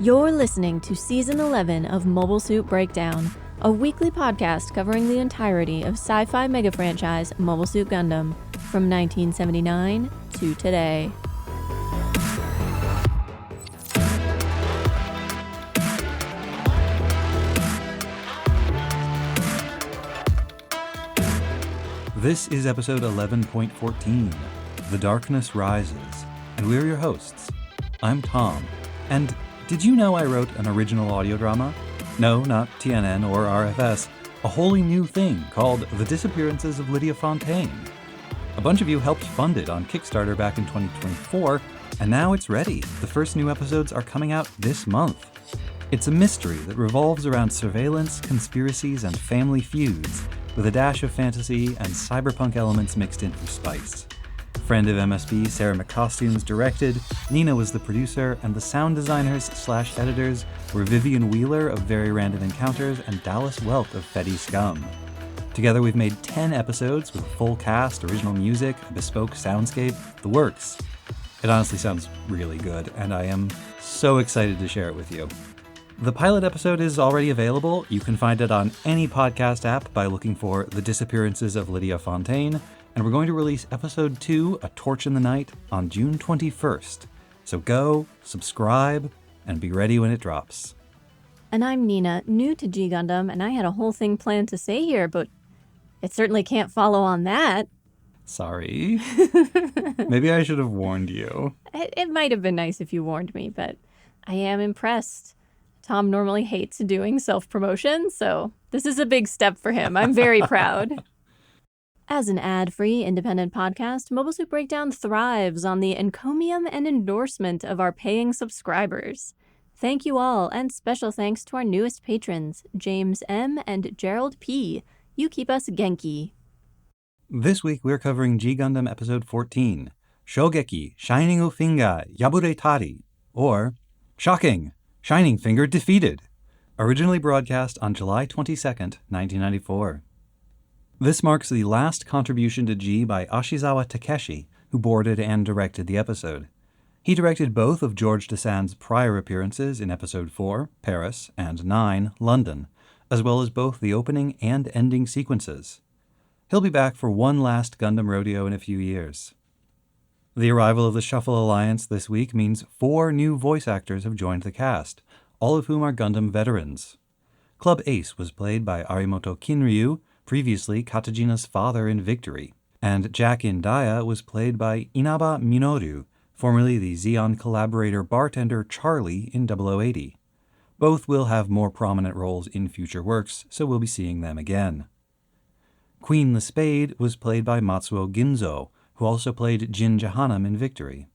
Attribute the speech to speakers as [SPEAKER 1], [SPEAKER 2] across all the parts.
[SPEAKER 1] You're listening to Season 11 of Mobile Suit Breakdown, a weekly podcast covering the entirety of sci-fi mega franchise Mobile Suit Gundam from 1979 to today.
[SPEAKER 2] This is episode 11.14, The Darkness Rises, and we're your hosts. I'm Tom, and did you know I wrote an original audio drama? No, not TNN or RFS, a wholly new thing called The Disappearances of Lydia Fontaine. A bunch of you helped fund it on Kickstarter back in 2024, and now it's ready. The first new episodes are coming out this month. It's a mystery that revolves around surveillance, conspiracies, and family feuds, with a dash of fantasy and cyberpunk elements mixed in for spice. Friend of MSB, Sarah McCostumes directed, Nina was the producer, and the sound designers/editors were Vivian Wheeler of Very Random Encounters and Dallas Welk of Fetty Scum. Together we've made 10 episodes with a full cast, original music, a bespoke soundscape, the works. It honestly sounds really good, and I am so excited to share it with you. The pilot episode is already available. You can find it on any podcast app by looking for The Disappearances of Lydia Fontaine, and we're going to release episode 2, A Torch in the Night, on June 21st. So go, subscribe, and be ready when it drops.
[SPEAKER 1] And I'm Nina, new to G Gundam, and I had a whole thing planned to say here, but it certainly can't follow on that.
[SPEAKER 2] Sorry. Maybe I should have warned you.
[SPEAKER 1] It might have been nice if you warned me, but I am impressed. Tom normally hates doing self-promotion, so this is a big step for him. I'm very proud. As an ad-free, independent podcast, Mobile Suit Breakdown thrives on the encomium and endorsement of our paying subscribers. Thank you all, and special thanks to our newest patrons, James M. and Gerald P. You keep us Genki.
[SPEAKER 2] This week we're covering G Gundam Episode 14, Shogeki, Shining Finger, Yaburetari, or Shocking! Shining Finger Defeated, originally broadcast on July 22nd, 1994. This marks the last contribution to G by Ashizawa Takeshi, who boarded and directed the episode. He directed both of George Desan's prior appearances in Episode 4, Paris, and 9, London, as well as both the opening and ending sequences. He'll be back for one last Gundam rodeo in a few years. The arrival of the Shuffle Alliance this week means 4 new voice actors have joined the cast, all of whom are Gundam veterans. Club Ace was played by Arimoto Kinryu, previously Katajina's father in Victory, and Jack Indaya was played by Inaba Minoru, formerly the Xeon collaborator bartender Charlie in 0080. Both will have more prominent roles in future works, so we'll be seeing them again. Queen the Spade was played by Matsuo Ginzo, who also played Jin Jahanam in Victory.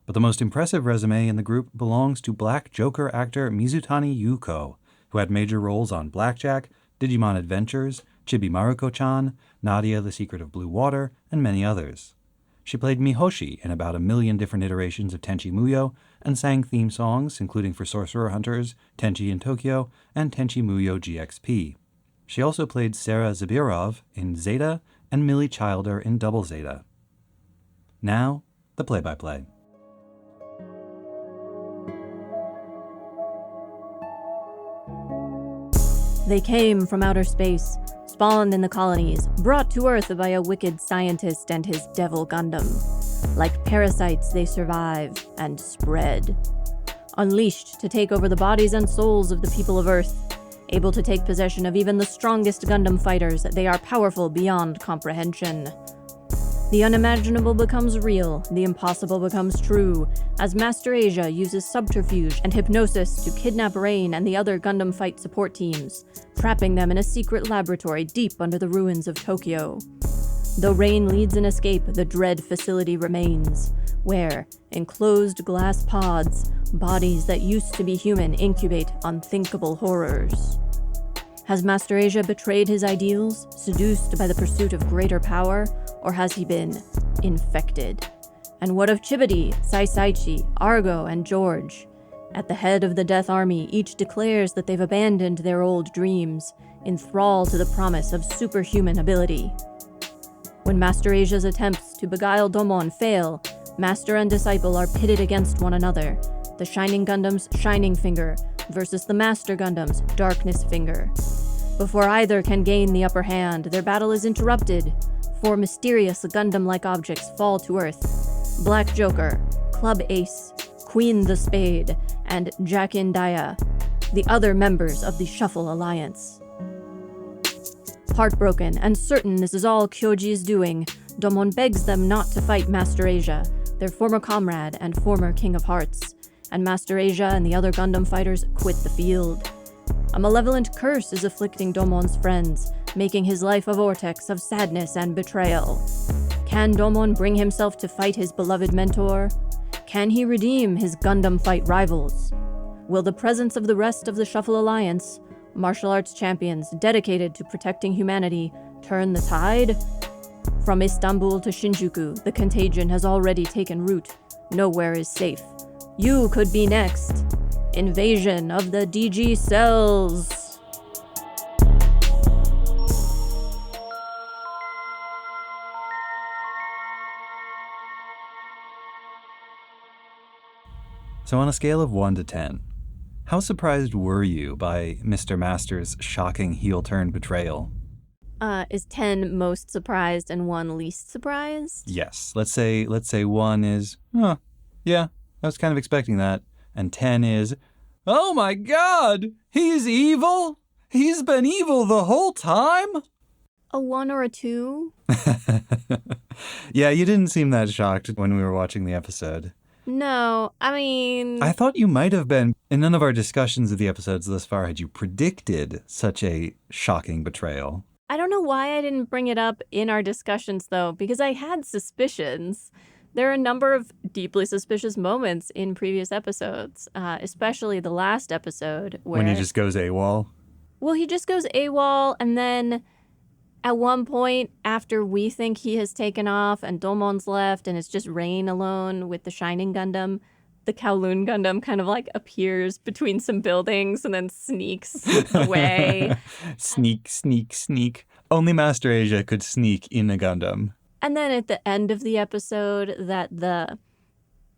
[SPEAKER 2] But the most impressive resume in the group belongs to Black Joker actor Mizutani Yuko, who had major roles on Blackjack, Digimon Adventures, Chibi Maruko-chan, Nadia the Secret of Blue Water, and many others. She played Mihoshi in about 1 million different iterations of Tenchi Muyo, and sang theme songs, including for Sorcerer Hunters, Tenchi in Tokyo, and Tenchi Muyo GXP. She also played Sarah Zabirov in Zeta, and Millie Childer in Double Zeta. Now, the play-by-play.
[SPEAKER 1] They came from outer space, spawned in the colonies, brought to Earth by a wicked scientist and his devil Gundam. Like parasites, they survive and spread. Unleashed to take over the bodies and souls of the people of Earth, able to take possession of even the strongest Gundam fighters, they are powerful beyond comprehension. The unimaginable becomes real, the impossible becomes true, as Master Asia uses subterfuge and hypnosis to kidnap Rain and the other Gundam fight support teams, trapping them in a secret laboratory deep under the ruins of Tokyo. Though Rain leads an escape, the dread facility remains, where, in closed glass pods, bodies that used to be human incubate unthinkable horrors. Has Master Asia betrayed his ideals, seduced by the pursuit of greater power, or has he been infected? And what of Chibody, Saisaichi, Argo, and George? At the head of the Death Army, each declares that they've abandoned their old dreams, in thrall to the promise of superhuman ability. When Master Asia's attempts to beguile Domon fail, Master and disciple are pitted against one another, the Shining Gundam's Shining Finger versus the Master Gundam's Darkness Finger. Before either can gain the upper hand, their battle is interrupted. 4 mysterious Gundam-like objects fall to Earth. Black Joker, Club Ace, Queen the Spade, and Jackin Daya, the other members of the Shuffle Alliance. Heartbroken and certain this is all Kyoji's doing, Domon begs them not to fight Master Asia, their former comrade and former King of Hearts, and Master Asia and the other Gundam fighters quit the field. A malevolent curse is afflicting Domon's friends, making his life a vortex of sadness and betrayal. Can Domon bring himself to fight his beloved mentor? Can he redeem his Gundam fight rivals? Will the presence of the rest of the Shuffle Alliance, martial arts champions dedicated to protecting humanity, turn the tide? From Istanbul to Shinjuku, the contagion has already taken root. Nowhere is safe. You could be next. Invasion of the DG cells.
[SPEAKER 2] So on a scale of 1 to 10, how surprised were you by Mr. Master's shocking heel-turn betrayal?
[SPEAKER 1] Is 10 most surprised and 1 least surprised?
[SPEAKER 2] Yes. Let's say 1 is, yeah, I was kind of expecting that. And 10 is, oh my god, he's evil? He's been evil the whole time?
[SPEAKER 1] A 1 or a 2?
[SPEAKER 2] Yeah, you didn't seem that shocked when we were watching the episode.
[SPEAKER 1] No, I mean...
[SPEAKER 2] I thought you might have been. In none of our discussions of the episodes thus far had you predicted such a shocking betrayal.
[SPEAKER 1] I don't know why I didn't bring it up in our discussions, though, because I had suspicions. There are a number of deeply suspicious moments in previous episodes, especially the last episode where...
[SPEAKER 2] When he just goes AWOL?
[SPEAKER 1] Well, he just goes AWOL, and then at one point, after we think he has taken off and Domon's left and it's just Rain alone with the Shining Gundam, the Kowloon Gundam kind of like appears between some buildings and then sneaks away.
[SPEAKER 2] Sneak, sneak, sneak. Only Master Asia could sneak in a Gundam.
[SPEAKER 1] And then at the end of the episode, that the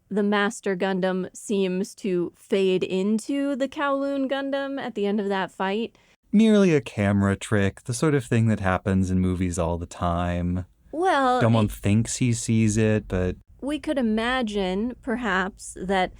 [SPEAKER 1] Master Gundam seems to fade into the Kowloon Gundam at the end of that fight.
[SPEAKER 2] Merely a camera trick, the sort of thing that happens in movies all the time.
[SPEAKER 1] Well...
[SPEAKER 2] Domon thinks he sees it, but...
[SPEAKER 1] We could imagine, perhaps, that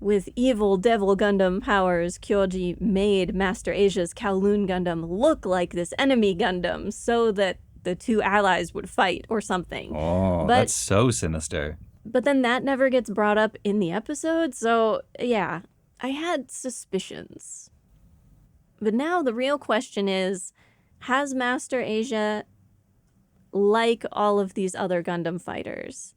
[SPEAKER 1] with evil Devil Gundam powers, Kyoji made Master Asia's Kowloon Gundam look like this enemy Gundam so that the two allies would fight or something.
[SPEAKER 2] Oh, that's so sinister.
[SPEAKER 1] But then that never gets brought up in the episode, so yeah, I had suspicions. But now the real question is, has Master Asia, like all of these other Gundam fighters,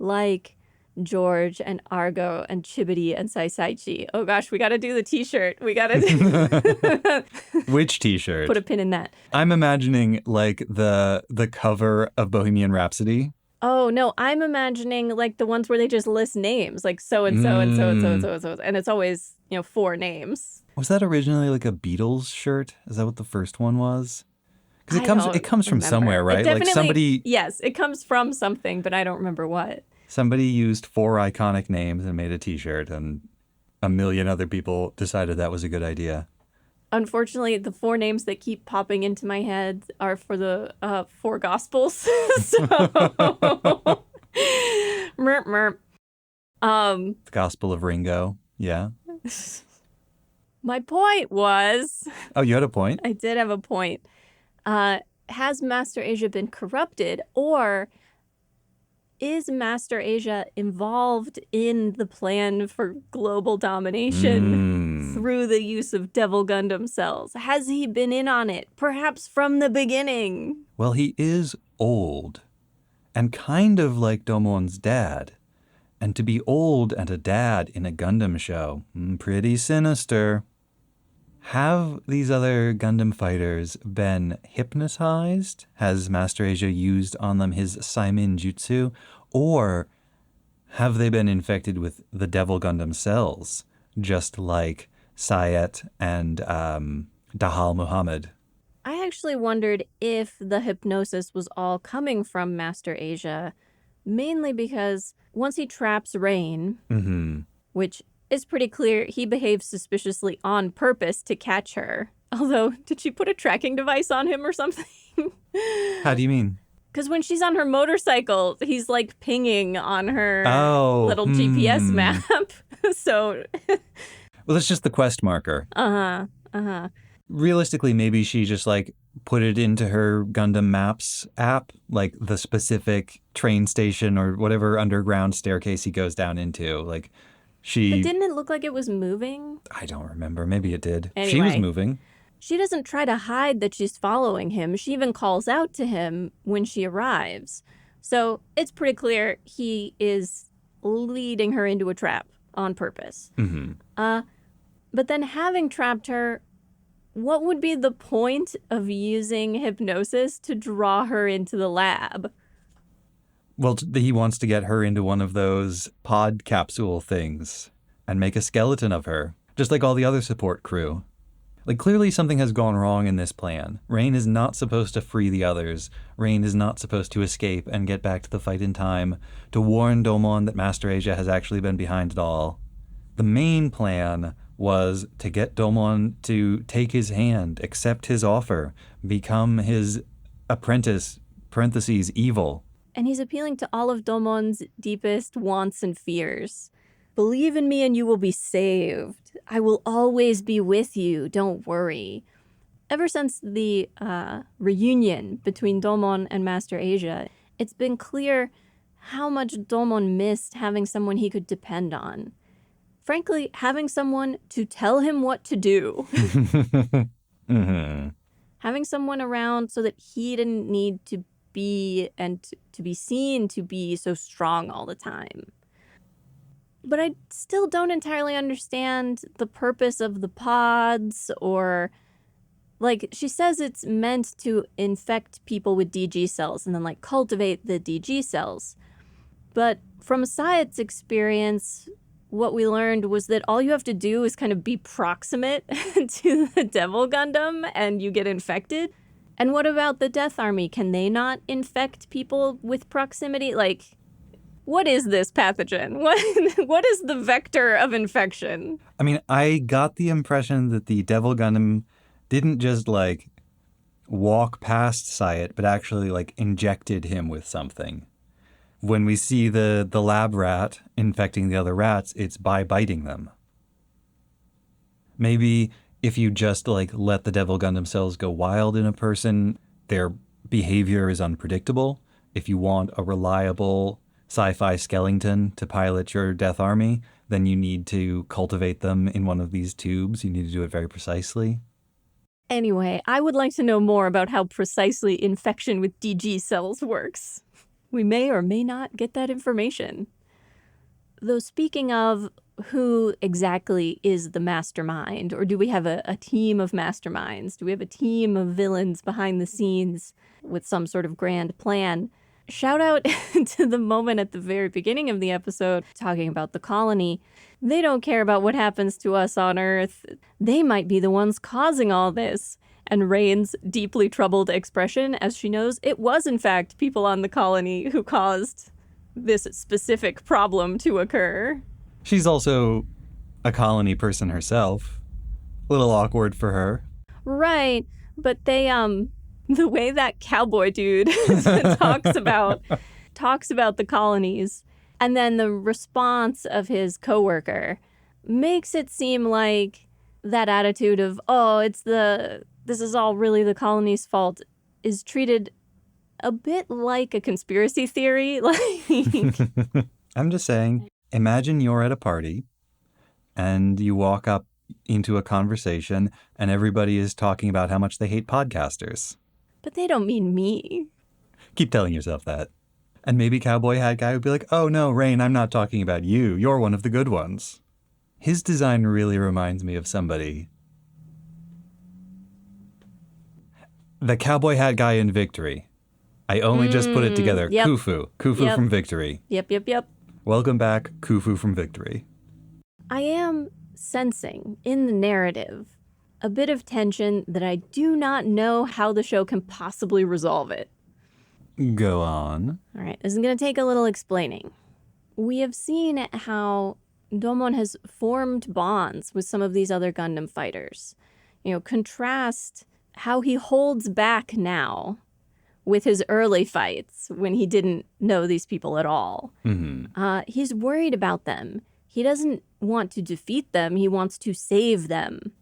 [SPEAKER 1] like George and Argo and Chibity and Saisaichi. Oh gosh, we gotta do the t-shirt. We gotta do...
[SPEAKER 2] Which t-shirt?
[SPEAKER 1] Put a pin in that.
[SPEAKER 2] I'm imagining like the cover of Bohemian Rhapsody.
[SPEAKER 1] Oh no, I'm imagining like the ones where they just list names, like so and so and so and so and so and so, and it's always, 4 names.
[SPEAKER 2] Was that originally like a Beatles shirt? Is that what the first one was? Because it comes from somewhere, right? Like somebody.
[SPEAKER 1] Yes, it comes from something, but I don't remember what.
[SPEAKER 2] Somebody used 4 iconic names and made a t-shirt, and a million other people decided that was a good idea.
[SPEAKER 1] Unfortunately, the 4 names that keep popping into my head are for the 4 Gospels. So, merp merp.
[SPEAKER 2] The Gospel of Ringo, yeah.
[SPEAKER 1] My point was...
[SPEAKER 2] Oh, you had a point?
[SPEAKER 1] I did have a point. Has Master Asia been corrupted, or is Master Asia involved in the plan for global domination through the use of Devil Gundam cells? Has he been in on it, perhaps from the beginning?
[SPEAKER 2] Well, he is old, and kind of like Domon's dad. And to be old and a dad in a Gundam show, pretty sinister. Have these other Gundam fighters been hypnotized? Has Master Asia used on them his Saimin Jutsu? Or have they been infected with the Devil Gundam cells, just like Sayet and Dahal Muhammad?
[SPEAKER 1] I actually wondered if the hypnosis was all coming from Master Asia, mainly because once he traps Rain, which it's pretty clear he behaves suspiciously on purpose to catch her. Although, did she put a tracking device on him or something?
[SPEAKER 2] How do you mean?
[SPEAKER 1] Because when she's on her motorcycle, he's like pinging on her little
[SPEAKER 2] Oh,
[SPEAKER 1] GPS map. So,
[SPEAKER 2] well, that's just the quest marker. Realistically, maybe she just like put it into her Gundam Maps app, like the specific train station or whatever underground staircase he goes down into. Like she.
[SPEAKER 1] But didn't it look like it was moving?
[SPEAKER 2] I don't remember. Maybe it did.
[SPEAKER 1] Anyway.
[SPEAKER 2] She was moving.
[SPEAKER 1] She doesn't try to hide that she's following him. She even calls out to him when she arrives. So it's pretty clear he is leading her into a trap on purpose.
[SPEAKER 2] Mm-hmm.
[SPEAKER 1] But then having trapped her, what would be the point of using hypnosis to draw her into the lab?
[SPEAKER 2] Well, he wants to get her into one of those pod capsule things and make a skeleton of her, just like all the other support crew. Like, clearly something has gone wrong in this plan. Rain is not supposed to free the others. Rain is not supposed to escape and get back to the fight in time to warn Domon that Master Asia has actually been behind it all. The main plan was to get Domon to take his hand, accept his offer, become his apprentice, parentheses, evil.
[SPEAKER 1] And he's appealing to all of Domon's deepest wants and fears. Believe in me and you will be saved. I will always be with you. Don't worry. Ever since the reunion between Domon and Master Asia, it's been clear how much Domon missed having someone he could depend on. Frankly, having someone to tell him what to do.
[SPEAKER 2] Mm-hmm.
[SPEAKER 1] Having someone around so that he didn't need to be and to be seen to be so strong all the time. But I still don't entirely understand the purpose of the pods or, like, she says it's meant to infect people with DG cells and then, like, cultivate the DG cells. But from Sayat's experience, what we learned was that all you have to do is kind of be proximate to the Devil Gundam and you get infected. And what about the Death Army? Can they not infect people with proximity? Like, what is this pathogen? What is the vector of infection?
[SPEAKER 2] I mean, I got the impression that the Devil Gundam didn't just, like, walk past Sayat, but actually, like, injected him with something. When we see the lab rat infecting the other rats, it's by biting them. Maybe if you just, like, let the Devil Gundam cells go wild in a person, their behavior is unpredictable. If you want a reliable sci-fi skeleton to pilot your Death Army, then you need to cultivate them in one of these tubes. You need to do it very precisely.
[SPEAKER 1] Anyway, I would like to know more about how precisely infection with DG cells works. We may or may not get that information. Though speaking of, who exactly is the mastermind? Or do we have a team of masterminds? Do we have a team of villains behind the scenes with some sort of grand plan? Shout out to the moment at the very beginning of the episode talking about the colony. They don't care about what happens to us on Earth. They might be the ones causing all this. And Rain's deeply troubled expression as she knows it was in fact people on the colony who caused this specific problem to occur.
[SPEAKER 2] She's also a colony person herself. A little awkward for her.
[SPEAKER 1] Right, but they, the way that cowboy dude talks about the colonies, and then the response of his coworker makes it seem like that attitude of, oh, this is all really the colony's fault, is treated a bit like a conspiracy theory. Like,
[SPEAKER 2] I'm just saying, imagine you're at a party and you walk up into a conversation and everybody is talking about how much they hate podcasters.
[SPEAKER 1] But they don't mean me.
[SPEAKER 2] Keep telling yourself that. And maybe Cowboy Hat Guy would be like, oh no, Rain, I'm not talking about you. You're one of the good ones. His design really reminds me of somebody. The Cowboy Hat Guy in Victory. I only just put it together.
[SPEAKER 1] Yep.
[SPEAKER 2] Khufu
[SPEAKER 1] Yep.
[SPEAKER 2] from Victory.
[SPEAKER 1] Yep.
[SPEAKER 2] Welcome back, Khufu from Victory.
[SPEAKER 1] I am sensing in the narrative a bit of tension that I do not know how the show can possibly resolve it.
[SPEAKER 2] Go on.
[SPEAKER 1] All right, this is going to take a little explaining. We have seen how Domon has formed bonds with some of these other Gundam fighters. Contrast how he holds back now with his early fights when he didn't know these people at all. He's worried about them. He doesn't want to defeat them. He wants to save them.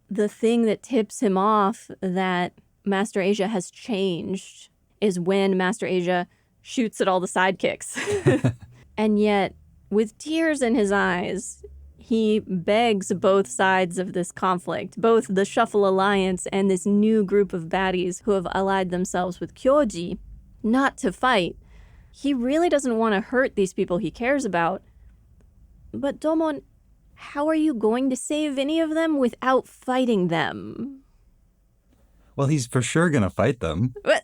[SPEAKER 1] The thing that tips him off that Master Asia has changed is when Master Asia shoots at all the sidekicks. And yet, with tears in his eyes, he begs both sides of this conflict, both the Shuffle Alliance and this new group of baddies who have allied themselves with Kyoji, not to fight. He really doesn't want to hurt these people he cares about. But Domon, how are you going to save any of them without fighting them?
[SPEAKER 2] Well, he's for sure going to fight them.
[SPEAKER 1] What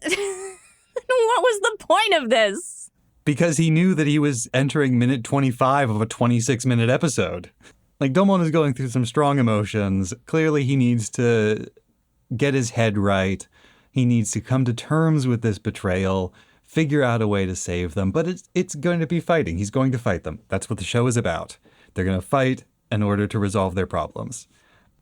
[SPEAKER 1] was the point of this?
[SPEAKER 2] Because he knew that he was entering minute 25 of a 26-minute episode. Like, Domon is going through some strong emotions. Clearly, he needs to get his head right. He needs to come to terms with this betrayal, figure out a way to save them. But it's going to be fighting. He's going to fight them. That's what the show is about. They're going to fight in order to resolve their problems.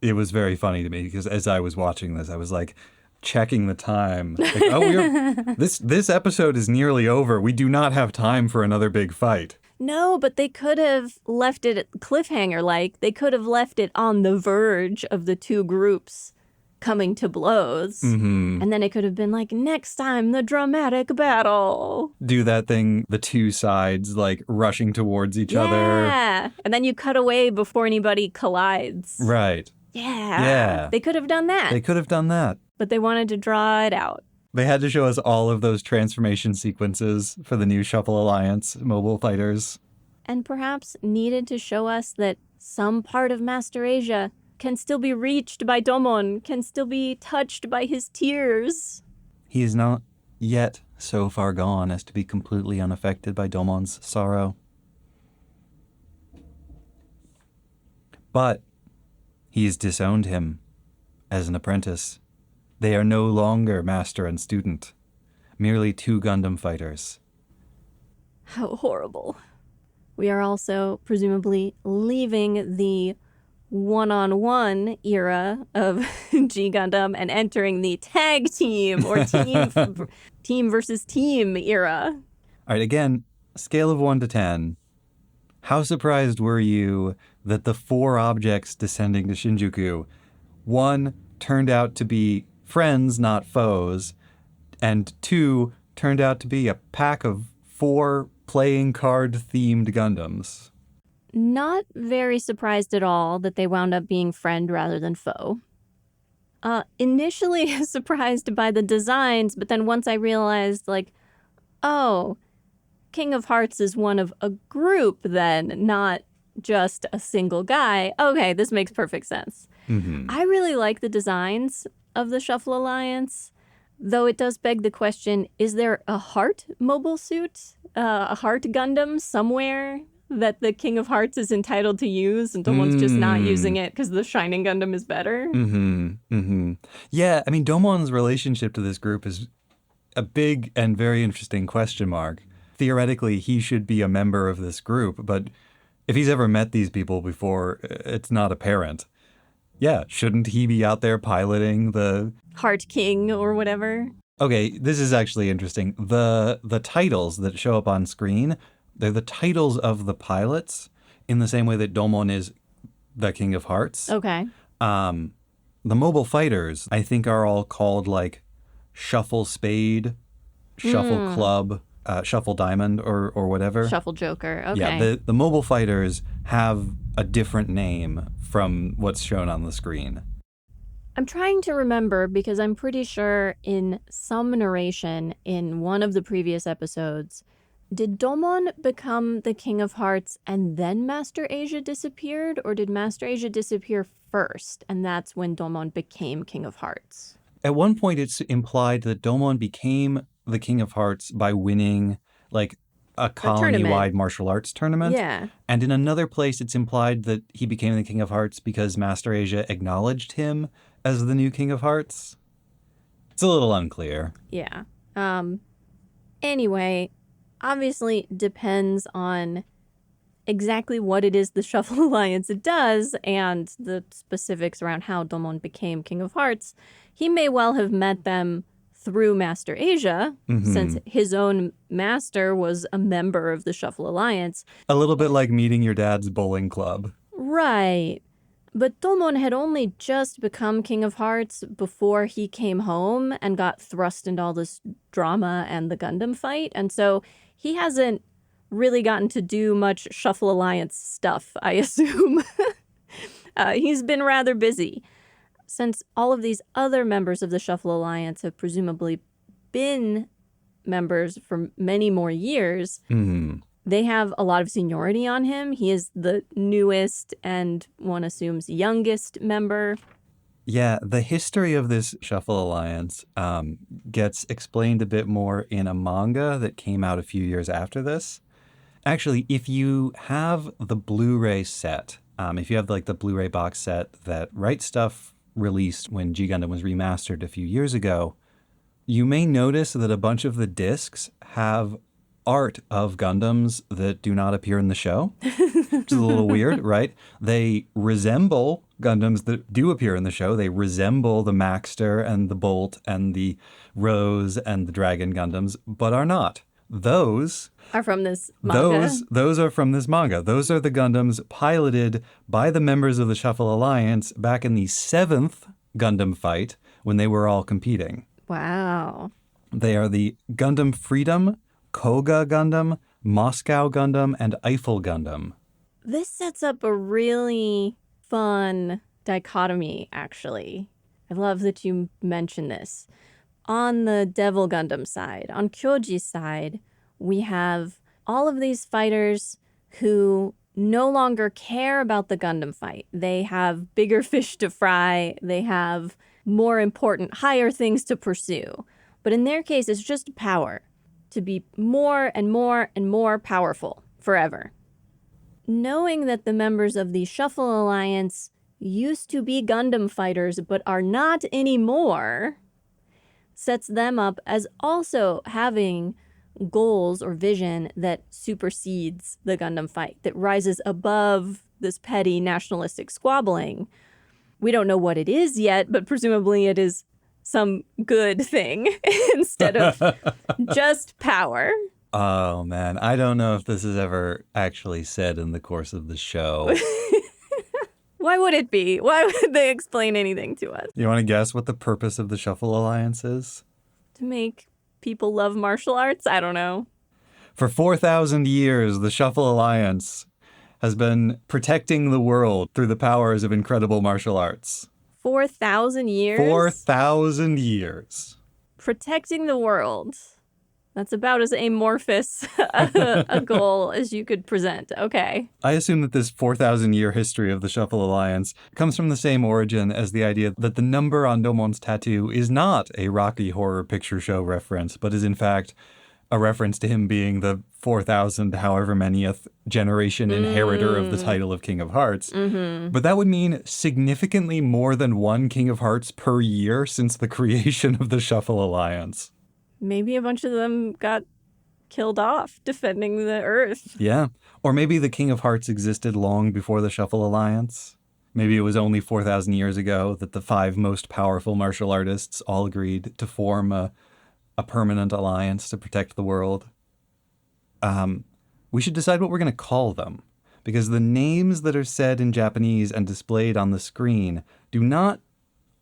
[SPEAKER 2] It was very funny to me because as I was watching this, I was like checking the time. Like, this episode is nearly over. We do not have time for another big fight.
[SPEAKER 1] No, but they could have left it cliffhanger-like. They could have left it on the verge of the two groups coming to blows. And then it could have been like, next time, the dramatic battle.
[SPEAKER 2] Do that thing, the two sides, like, rushing towards each other.
[SPEAKER 1] Yeah. And then you cut away before anybody collides.
[SPEAKER 2] Right.
[SPEAKER 1] Yeah. They could have done that.
[SPEAKER 2] They could have done that.
[SPEAKER 1] But they wanted to draw it out.
[SPEAKER 2] They had to show us all of those transformation sequences for the new Shuffle Alliance mobile fighters.
[SPEAKER 1] And perhaps needed to show us that some part of Master Asia can still be reached by Domon, can still be touched by his tears.
[SPEAKER 2] He is not yet so far gone as to be completely unaffected by Domon's sorrow. But he has disowned him as an apprentice. They are no longer master and student, merely two Gundam fighters.
[SPEAKER 1] How horrible. We are also presumably leaving the one-on-one era of G Gundam and entering the tag team or team versus team era.
[SPEAKER 2] All right, again, scale of 1 to 10. How surprised were you that the 4 objects descending to Shinjuku, 1 turned out to be friends, not foes, and 2 turned out to be a pack of 4 playing card-themed Gundams?
[SPEAKER 1] Not very surprised at all that they wound up being friend rather than foe. Initially surprised by the designs, but then once I realized, like, oh, King of Hearts is one of a group then, not just a single guy. Okay, this makes perfect sense. I really like the designs of the Shuffle Alliance, though it does beg the question, is there a Heart mobile suit, a Heart Gundam somewhere that the King of Hearts is entitled to use and Domon's just not using it because the Shining Gundam is better?
[SPEAKER 2] Yeah, I mean, Domon's relationship to this group is a big and very interesting question mark. Theoretically, he should be a member of this group, but if he's ever met these people before, it's not apparent. Yeah, shouldn't he be out there piloting the
[SPEAKER 1] Heart King or whatever?
[SPEAKER 2] Okay, this is actually interesting. The titles that show up on screen, they're the titles of the pilots in the same way that Domon is the King of Hearts.
[SPEAKER 1] Okay.
[SPEAKER 2] The mobile fighters, I think, are all called like Shuffle Spade, Shuffle Club, Shuffle Diamond, or whatever.
[SPEAKER 1] Shuffle Joker. Okay.
[SPEAKER 2] Yeah, the mobile fighters have a different name from what's shown on the screen.
[SPEAKER 1] I'm trying to remember because I'm pretty sure in some narration in one of the previous episodes, did Domon become the King of Hearts and then Master Asia disappeared? Or did Master Asia disappear first and that's when Domon became King of Hearts?
[SPEAKER 2] At one point, it's implied that Domon became the King of Hearts by winning like a colony-wide martial arts tournament.
[SPEAKER 1] Yeah.
[SPEAKER 2] And in another place, it's implied that he became the King of Hearts because Master Asia acknowledged him as the new King of Hearts. It's a little unclear.
[SPEAKER 1] Yeah. Anyway, obviously depends on exactly what it is the Shuffle Alliance does and the specifics around how Domon became King of Hearts, he may well have met them through Master Asia, since his own master was a member of the Shuffle Alliance.
[SPEAKER 2] A little bit like meeting your dad's bowling club.
[SPEAKER 1] Right. But Domon had only just become King of Hearts before he came home and got thrust into all this drama and the Gundam fight. And so he hasn't really gotten to do much Shuffle Alliance stuff, I assume. He's been rather busy. Since all of these other members of the Shuffle Alliance have presumably been members for many more years, they have a lot of seniority on him. He is the newest and, one assumes, youngest member.
[SPEAKER 2] Yeah, the history of this Shuffle Alliance gets explained a bit more in a manga that came out a few years after this. Actually, if you have the Blu-ray set, if you have like the Blu-ray box set that Right Stuff released when G Gundam was remastered a few years ago, you may notice that a bunch of the discs have art of Gundams that do not appear in the show, which is a little weird, right? They resemble Gundams that do appear in the show. They resemble the Maxter and the Bolt and the Rose and the Dragon Gundams, but are not. Those
[SPEAKER 1] are from this manga.
[SPEAKER 2] Those are from this manga. Those are the Gundams piloted by the members of the Shuffle Alliance back in the 7th Gundam fight when they were all competing.
[SPEAKER 1] Wow.
[SPEAKER 2] They are the Gundam Freedom, Koga Gundam, Moscow Gundam, and Eiffel Gundam.
[SPEAKER 1] This sets up a really fun dichotomy, actually. I love that you mention this. On the Devil Gundam side, on Kyoji's side, we have all of these fighters who no longer care about the Gundam fight. They have bigger fish to fry. They have more important, higher things to pursue. But in their case, it's just power. To be more and more and more powerful forever. Knowing that the members of the Shuffle Alliance used to be Gundam fighters but are not anymore sets them up as also having goals or vision that supersedes the Gundam fight, that rises above this petty nationalistic squabbling. We don't know what it is yet, but presumably it is some good thing instead of just power.
[SPEAKER 2] Oh, man. I don't know if this is ever actually said in the course of the show.
[SPEAKER 1] Why would it be? Why would they explain anything to us?
[SPEAKER 2] You want to guess what the purpose of the Shuffle Alliance is?
[SPEAKER 1] To make people love martial arts? I don't know.
[SPEAKER 2] For 4,000 years, the Shuffle Alliance has been protecting the world through the powers of incredible martial arts.
[SPEAKER 1] 4,000 years?
[SPEAKER 2] 4,000 years.
[SPEAKER 1] Protecting the world. That's about as amorphous a goal as you could present. Okay.
[SPEAKER 2] I assume that this 4,000-year history of the Shuffle Alliance comes from the same origin as the idea that the number on Domon's tattoo is not a Rocky Horror Picture Show reference, but is in fact a reference to him being the 4,000 however manyth generation inheritor of the title of King of Hearts. But that would mean significantly more than one King of Hearts per year since the creation of the Shuffle Alliance.
[SPEAKER 1] Maybe a bunch of them got killed off defending the Earth.
[SPEAKER 2] Yeah. Or maybe the King of Hearts existed long before the Shuffle Alliance. Maybe it was only 4,000 years ago that the 5 most powerful martial artists all agreed to form a permanent alliance to protect the world. We should decide what we're going to call them, because the names that are said in Japanese and displayed on the screen do not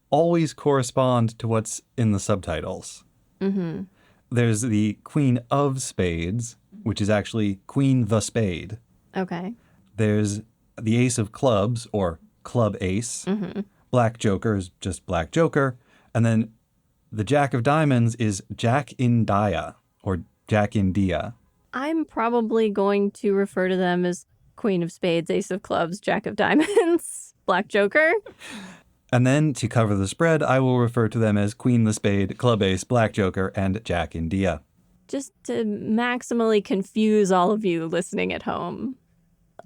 [SPEAKER 2] always correspond to what's in the subtitles. Mm-hmm. There's the Queen of Spades, which is actually Queen the Spade.
[SPEAKER 1] Okay.
[SPEAKER 2] There's the Ace of Clubs, or Club Ace. Mm-hmm. Black Joker is just Black Joker. And then the Jack of Diamonds is Jack in Dia, or Jack in Dia.
[SPEAKER 1] I'm probably going to refer to them as Queen of Spades, Ace of Clubs, Jack of Diamonds, Black Joker.
[SPEAKER 2] And then, to cover the spread, I will refer to them as Queen the Spade, Club Ace, Black Joker, and Jack in Dia.
[SPEAKER 1] Just to maximally confuse all of you listening at home.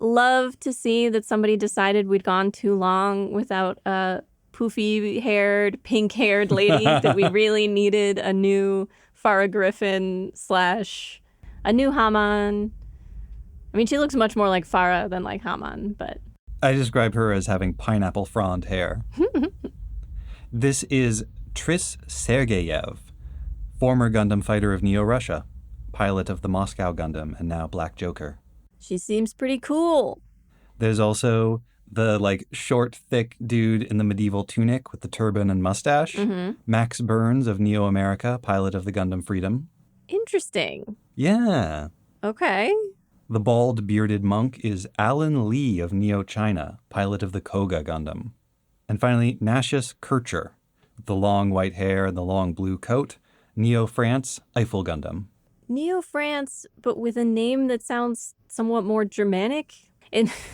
[SPEAKER 1] Love to see that somebody decided we'd gone too long without a poofy-haired, pink-haired lady, that we really needed a new Farah Griffin / a new Haman. I mean, she looks much more like Farah than like Haman, but...
[SPEAKER 2] I describe her as having pineapple frond hair. This is Tris Sergeyev, former Gundam fighter of Neo-Russia, pilot of the Moscow Gundam, and now Black Joker.
[SPEAKER 1] She seems pretty cool.
[SPEAKER 2] There's also the, like, short, thick dude in the medieval tunic with the turban and mustache. Max Burns of Neo America, pilot of the Gundam Freedom.
[SPEAKER 1] Interesting.
[SPEAKER 2] Yeah.
[SPEAKER 1] Okay.
[SPEAKER 2] The bald, bearded monk is Alan Lee of Neo China, pilot of the Koga Gundam. And finally, Nashus Kircher, with the long white hair and the long blue coat, Neo France, Eiffel Gundam.
[SPEAKER 1] Neo France, but with a name that sounds somewhat more Germanic.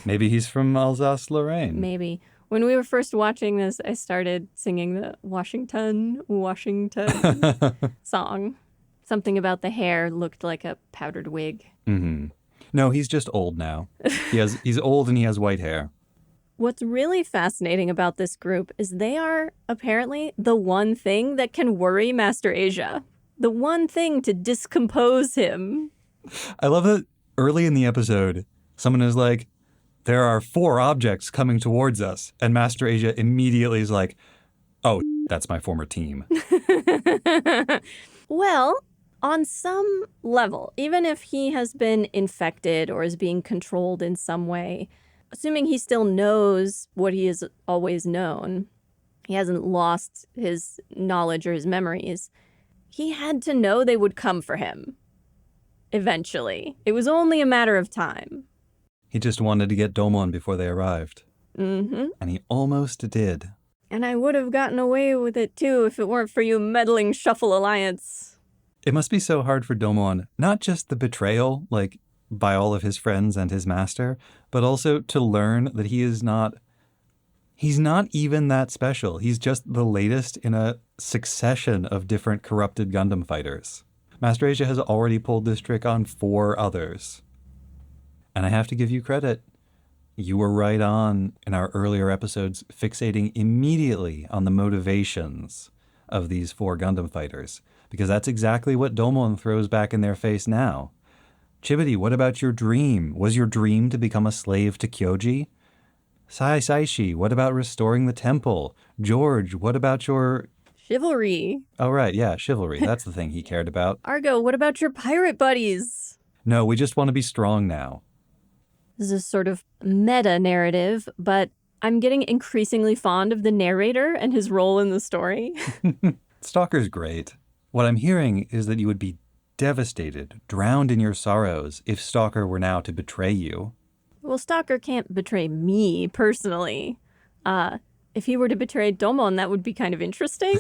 [SPEAKER 2] Maybe he's from Alsace-Lorraine.
[SPEAKER 1] Maybe. When we were first watching this, I started singing the Washington, Washington song. Something about the hair looked like a powdered wig.
[SPEAKER 2] No, he's just old now. He's old and he has white hair.
[SPEAKER 1] What's really fascinating about this group is they are apparently the one thing that can worry Master Asia. The one thing to discompose him.
[SPEAKER 2] I love that early in the episode, someone is like, there are 4 objects coming towards us. And Master Asia immediately is like, oh, that's my former team.
[SPEAKER 1] Well, on some level, even if he has been infected or is being controlled in some way, assuming he still knows what he has always known, he hasn't lost his knowledge or his memories, he had to know they would come for him. Eventually. It was only a matter of time.
[SPEAKER 2] He just wanted to get Domon before they arrived. And he almost did.
[SPEAKER 1] And I would have gotten away with it too if it weren't for you meddling Shuffle Alliance.
[SPEAKER 2] It must be so hard for Domon, not just the betrayal, like, by all of his friends and his master, but also to learn that he's not even that special. He's just the latest in a succession of different corrupted Gundam fighters. Master Asia has already pulled this trick on 4 others. And I have to give you credit. You were right on in our earlier episodes, fixating immediately on the motivations of these 4 Gundam fighters, because that's exactly what Domon throws back in their face now. Chibity, what about your dream? Was your dream to become a slave to Kyoji? Saishi, what about restoring the temple? George, what about your...
[SPEAKER 1] Chivalry.
[SPEAKER 2] Oh, right, yeah, chivalry. That's the thing he cared about.
[SPEAKER 1] Argo, what about your pirate buddies?
[SPEAKER 2] No, we just want to be strong now.
[SPEAKER 1] This is a sort of meta-narrative, but I'm getting increasingly fond of the narrator and his role in the story.
[SPEAKER 2] Stalker's great. What I'm hearing is that you would be devastated, drowned in your sorrows, if Stalker were now to betray you.
[SPEAKER 1] Well, Stalker can't betray me, personally. If he were to betray Domon, that would be kind of interesting.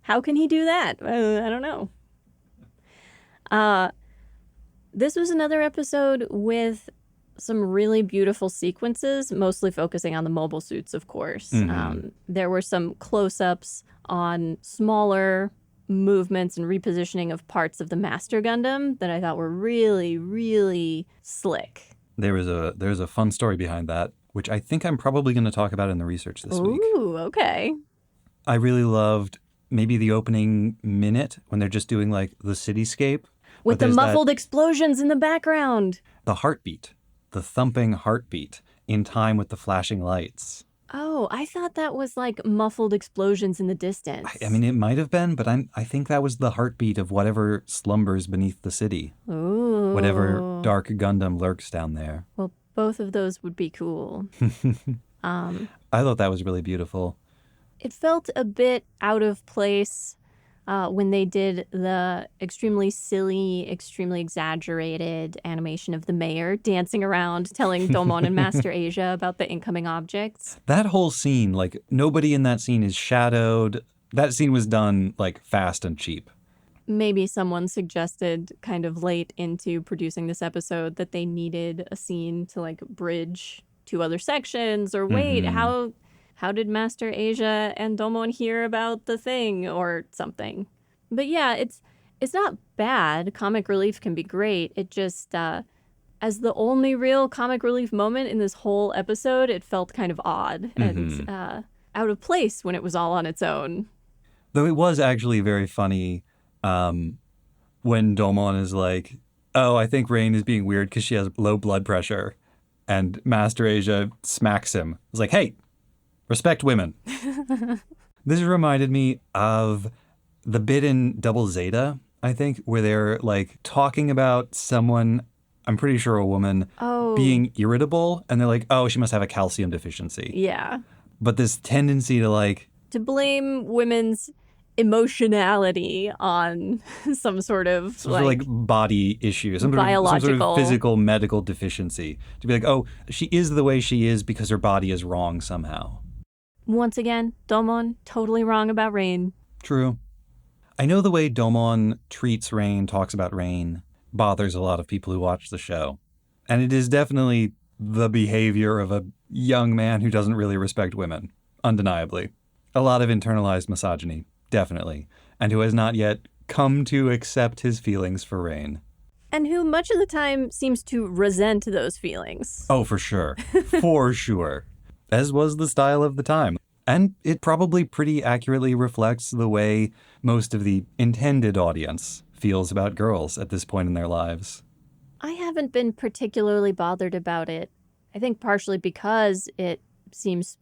[SPEAKER 1] How can he do that? I don't know. This was another episode with some really beautiful sequences, mostly focusing on the mobile suits, of course. There were some close-ups on smaller movements and repositioning of parts of the Master Gundam that I thought were really, really slick.
[SPEAKER 2] There's a fun story behind that, which I think I'm probably going to talk about in the research this week.
[SPEAKER 1] Ooh, okay.
[SPEAKER 2] I really loved maybe the opening minute when they're just doing like the cityscape.
[SPEAKER 1] With the muffled explosions in the background.
[SPEAKER 2] The heartbeat, the thumping heartbeat in time with the flashing lights.
[SPEAKER 1] Oh, I thought that was like muffled explosions in the distance.
[SPEAKER 2] I mean, it might have been, but I think that was the heartbeat of whatever slumbers beneath the city.
[SPEAKER 1] Ooh.
[SPEAKER 2] Whatever dark Gundam lurks down there.
[SPEAKER 1] Well, both of those would be cool.
[SPEAKER 2] I thought that was really beautiful.
[SPEAKER 1] It felt a bit out of place when they did the extremely silly, extremely exaggerated animation of the mayor dancing around, telling Domon and Master Asia about the incoming objects.
[SPEAKER 2] That whole scene, like, nobody in that scene is shadowed. That scene was done, like, fast and cheap.
[SPEAKER 1] Maybe someone suggested kind of late into producing this episode that they needed a scene to, like, bridge 2 other sections, or wait, how did Master Asia and Domon hear about the thing or something? But yeah, it's not bad. Comic relief can be great. It just, as the only real comic relief moment in this whole episode, it felt kind of odd and out of place when it was all on its own.
[SPEAKER 2] Though it was actually very funny when Domon is like, oh, I think Rain is being weird because she has low blood pressure. And Master Asia smacks him. It's like, hey, respect women. This reminded me of the bit in Double Zeta, I think, where they're like talking about someone, I'm pretty sure a woman, being irritable. And they're like, oh, she must have a calcium deficiency.
[SPEAKER 1] Yeah.
[SPEAKER 2] But this tendency to like...
[SPEAKER 1] to blame women's emotionality on some sort of
[SPEAKER 2] like body issue, some
[SPEAKER 1] biological,
[SPEAKER 2] sort of physical medical deficiency. To be like, oh, she is the way she is because her body is wrong somehow.
[SPEAKER 1] Once again, Domon totally wrong about Rain.
[SPEAKER 2] True. I know the way Domon treats Rain, talks about Rain, bothers a lot of people who watch the show. And it is definitely the behavior of a young man who doesn't really respect women, undeniably. A lot of internalized misogyny. Definitely. And who has not yet come to accept his feelings for Rain.
[SPEAKER 1] And who much of the time seems to resent those feelings.
[SPEAKER 2] Oh, for sure. For sure. As was the style of the time. And it probably pretty accurately reflects the way most of the intended audience feels about girls at this point in their lives.
[SPEAKER 1] I haven't been particularly bothered about it. I think partially because it seems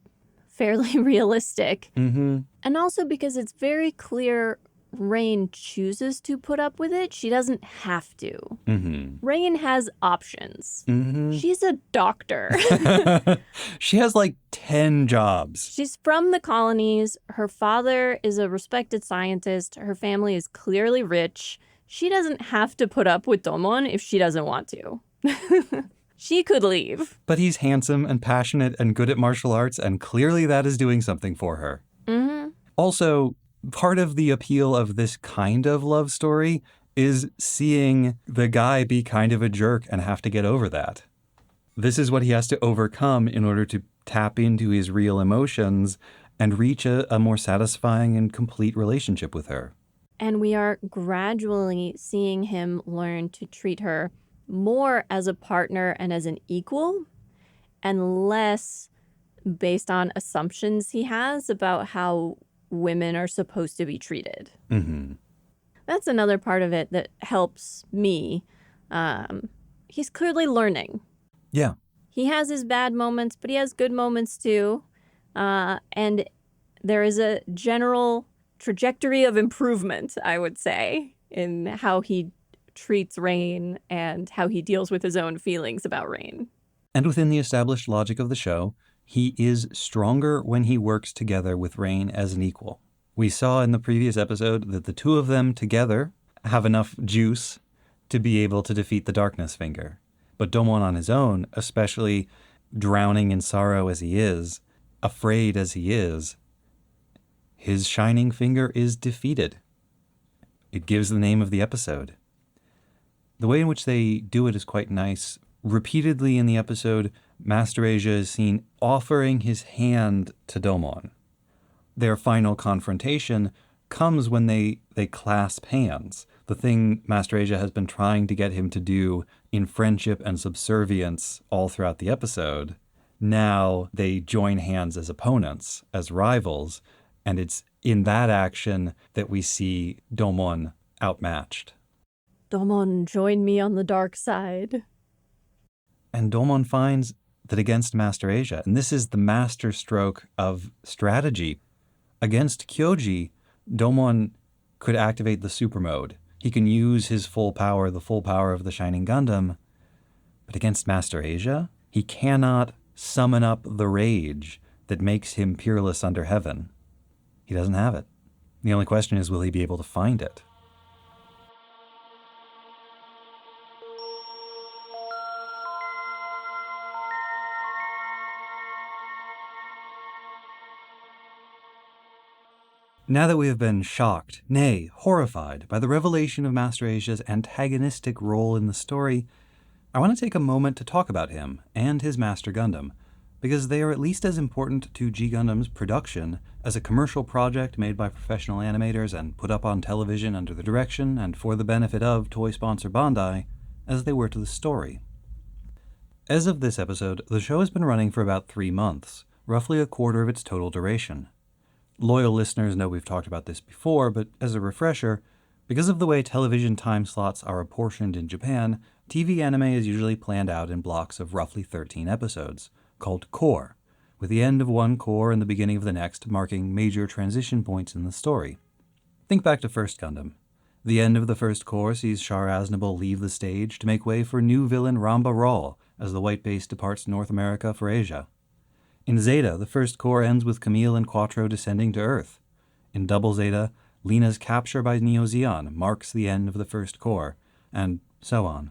[SPEAKER 1] fairly realistic.
[SPEAKER 2] Mm-hmm.
[SPEAKER 1] And also because it's very clear Rain chooses to put up with it. She doesn't have to.
[SPEAKER 2] Mm-hmm.
[SPEAKER 1] Rain has options.
[SPEAKER 2] Mm-hmm.
[SPEAKER 1] She's a doctor.
[SPEAKER 2] She has like 10 jobs.
[SPEAKER 1] She's from the colonies. Her father is a respected scientist. Her family is clearly rich. She doesn't have to put up with Domon if she doesn't want to. She could leave.
[SPEAKER 2] But he's handsome and passionate and good at martial arts, and clearly that is doing something for her.
[SPEAKER 1] Mm-hmm.
[SPEAKER 2] Also, part of the appeal of this kind of love story is seeing the guy be kind of a jerk and have to get over that. This is what he has to overcome in order to tap into his real emotions and reach a more satisfying and complete relationship with her.
[SPEAKER 1] And we are gradually seeing him learn to treat her more as a partner and as an equal, and less based on assumptions he has about how women are supposed to be treated.
[SPEAKER 2] Mm-hmm.
[SPEAKER 1] That's another part of it that helps me. He's clearly learning.
[SPEAKER 2] Yeah.
[SPEAKER 1] He has his bad moments, but he has good moments too. And there is a general trajectory of improvement, I would say, in how he treats Rain and how he deals with his own feelings about Rain.
[SPEAKER 2] And within the established logic of the show, he is stronger when he works together with Rain as an equal. We saw in the previous episode that the two of them together have enough juice to be able to defeat the Darkness Finger. But Domon on his own, especially drowning in sorrow as he is, afraid as he is, his shining finger is defeated. It gives the name of the episode. The way in which they do it is quite nice. Repeatedly in the episode, Master Asia is seen offering his hand to Domon. Their final confrontation comes when they clasp hands. The thing Master Asia has been trying to get him to do in friendship and subservience all throughout the episode. Now they join hands as opponents, as rivals, and it's in that action that we see Domon outmatched.
[SPEAKER 1] Domon, join me on the dark side.
[SPEAKER 2] And Domon finds that against Master Asia, and this is the master stroke of strategy, against Kyoji, Domon could activate the super mode. He can use his full power, the full power of the Shining Gundam. But against Master Asia, he cannot summon up the rage that makes him peerless under heaven. He doesn't have it. The only question is, will he be able to find it? Now that we have been shocked, nay, horrified, by the revelation of Master Asia's antagonistic role in the story, I want to take a moment to talk about him and his Master Gundam, because they are at least as important to G Gundam's production as a commercial project made by professional animators and put up on television under the direction and for the benefit of toy sponsor Bandai, as they were to the story. As of this episode, the show has been running for about 3 months, roughly a quarter of its total duration. Loyal listeners know we've talked about this before, but as a refresher, Because of the way television time slots are apportioned in Japan, TV anime is usually planned out in blocks of roughly 13 episodes, called core, with the end of one core and the beginning of the next marking major transition points in the story. Think back to First Gundam. The end of the first core sees Char Aznable leave the stage to make way for new villain Ramba Ral as the White Base departs North America for Asia. In Zeta, the first core ends with Camille and Quattro descending to Earth. In Double Zeta, Lena's capture by Neo Zeon marks the end of the first core, and so on.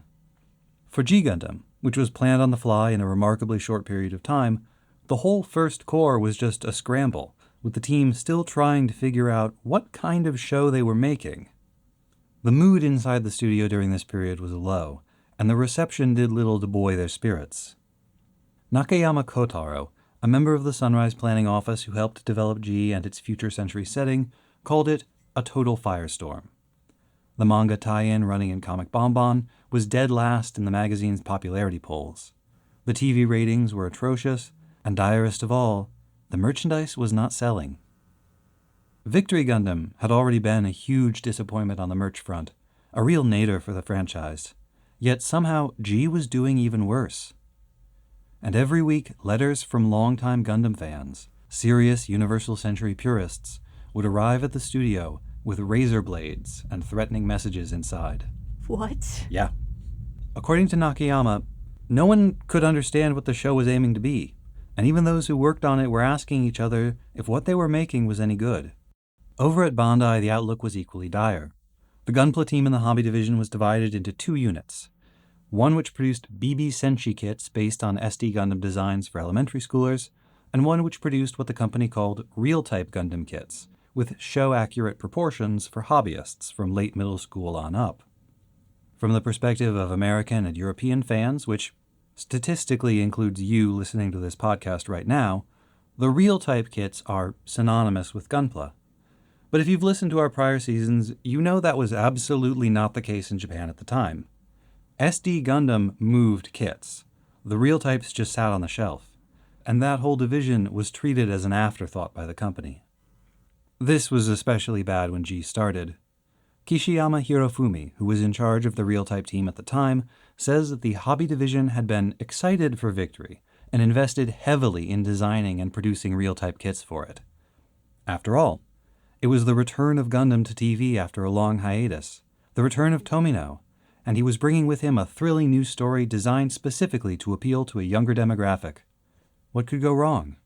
[SPEAKER 2] For G Gundam, which was planned on the fly in a remarkably short period of time, the whole first core was just a scramble, with the team still trying to figure out what kind of show they were making. The mood inside the studio during this period was low, and the reception did little to buoy their spirits. Nakayama Kotaro, a member of the Sunrise Planning Office who helped develop G and its future century setting, called it a total firestorm. The manga tie-in running in Comic Bonbon was dead last in the magazine's popularity polls. The TV ratings were atrocious, and direst of all, the merchandise was not selling. Victory Gundam had already been a huge disappointment on the merch front, a real nadir for the franchise. Yet somehow G was doing even worse. And every week, letters from longtime Gundam fans, serious Universal Century purists, would arrive at the studio with razor blades and threatening messages inside.
[SPEAKER 1] What?
[SPEAKER 2] Yeah. According to Nakayama, no one could understand what the show was aiming to be, and even those who worked on it were asking each other if what they were making was any good. Over at Bandai, the outlook was equally dire. The Gunpla team in the hobby division was divided into two units. One which produced BB Senshi kits based on SD Gundam designs for elementary schoolers, and one which produced what the company called real-type Gundam kits, with show-accurate proportions for hobbyists from late middle school on up. From the perspective of American and European fans, which statistically includes you listening to this podcast right now, the real-type kits are synonymous with Gunpla. But if you've listened to our prior seasons, you know that was absolutely not the case in Japan at the time. SD Gundam moved kits. The real types just sat on the shelf, and that whole division was treated as an afterthought by the company. This was especially bad when G started. Kishiyama Hirofumi, who was in charge of the real-type team at the time, says that the hobby division had been excited for Victory and invested heavily in designing and producing real-type kits for it. After all, it was the return of Gundam to TV after a long hiatus, the return of Tomino, and he was bringing with him a thrilling new story designed specifically to appeal to a younger demographic. What could go wrong?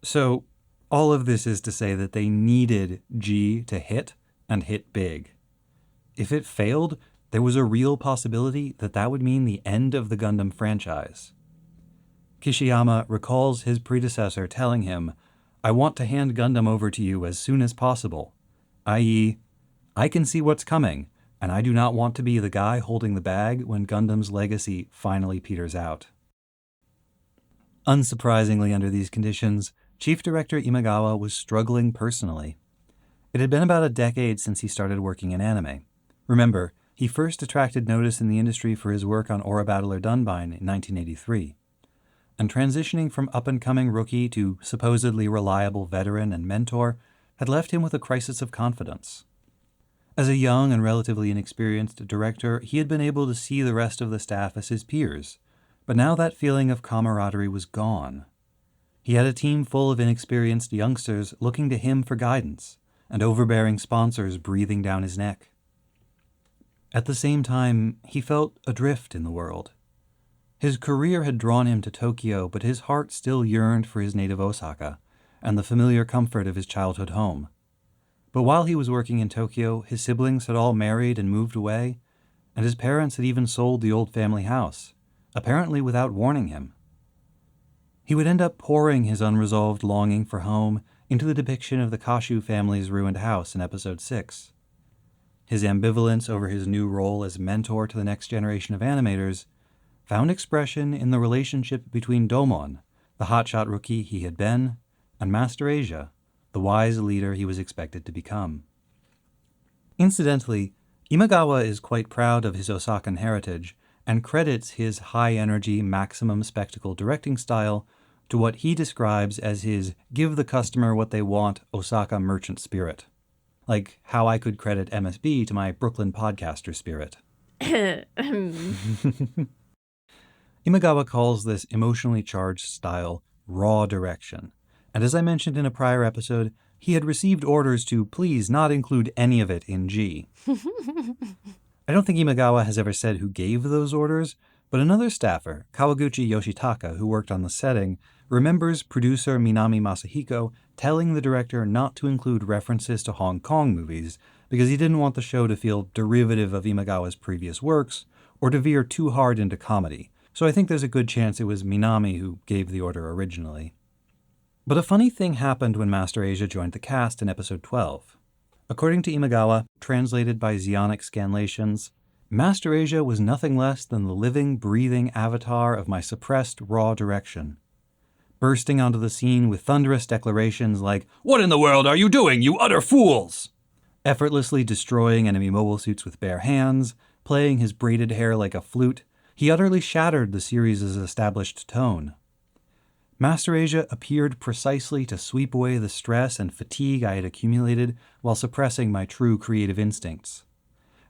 [SPEAKER 2] So, all of this is to say that they needed G to hit, and hit big. If it failed, there was a real possibility that that would mean the end of the Gundam franchise. Kishiyama recalls his predecessor telling him, "I want to hand Gundam over to you as soon as possible," i.e., I can see what's coming, and I do not want to be the guy holding the bag when Gundam's legacy finally peters out. Unsurprisingly, under these conditions, Chief Director Imagawa was struggling personally. It had been about a decade since he started working in anime. Remember, he first attracted notice in the industry for his work on Aura Battler Dunbine in 1983. And transitioning from up-and-coming rookie to supposedly reliable veteran and mentor had left him with a crisis of confidence. As a young and relatively inexperienced director, he had been able to see the rest of the staff as his peers, but now that feeling of camaraderie was gone. He had a team full of inexperienced youngsters looking to him for guidance, and overbearing sponsors breathing down his neck. At the same time, he felt adrift in the world. His career had drawn him to Tokyo, but his heart still yearned for his native Osaka, and the familiar comfort of his childhood home. But while he was working in Tokyo, his siblings had all married and moved away, and his parents had even sold the old family house, apparently without warning him. He would end up pouring his unresolved longing for home into the depiction of the Kashu family's ruined house in Episode 6. His ambivalence over his new role as mentor to the next generation of animators found expression in the relationship between Domon, the hotshot rookie he had been, and Master Asia, the wise leader he was expected to become. Incidentally, Imagawa is quite proud of his Osakan heritage and credits his high-energy, maximum spectacle directing style to what he describes as his give the customer what they want Osaka merchant spirit. like how I could credit MSB to my Brooklyn podcaster spirit. Imagawa calls this emotionally charged style raw direction, and as I mentioned in a prior episode, he had received orders to please not include any of it in G. I don't think Imagawa has ever said who gave those orders, but another staffer, Kawaguchi Yoshitaka, who worked on the setting, remembers producer Minami Masahiko telling the director not to include references to Hong Kong movies because he didn't want the show to feel derivative of Imagawa's previous works or to veer too hard into comedy. So I think there's a good chance it was Minami who gave the order originally. But a funny thing happened when Master Asia joined the cast in episode 12. According to Imagawa, translated by Zeonic Scanlations, Master Asia was nothing less than the living, breathing avatar of my suppressed raw direction. Bursting onto the scene with thunderous declarations like, "What in the world are you doing, you utter fools?" Effortlessly destroying enemy mobile suits with bare hands, playing his braided hair like a flute, he utterly shattered the series' established tone. Master Asia appeared precisely to sweep away the stress and fatigue I had accumulated while suppressing my true creative instincts.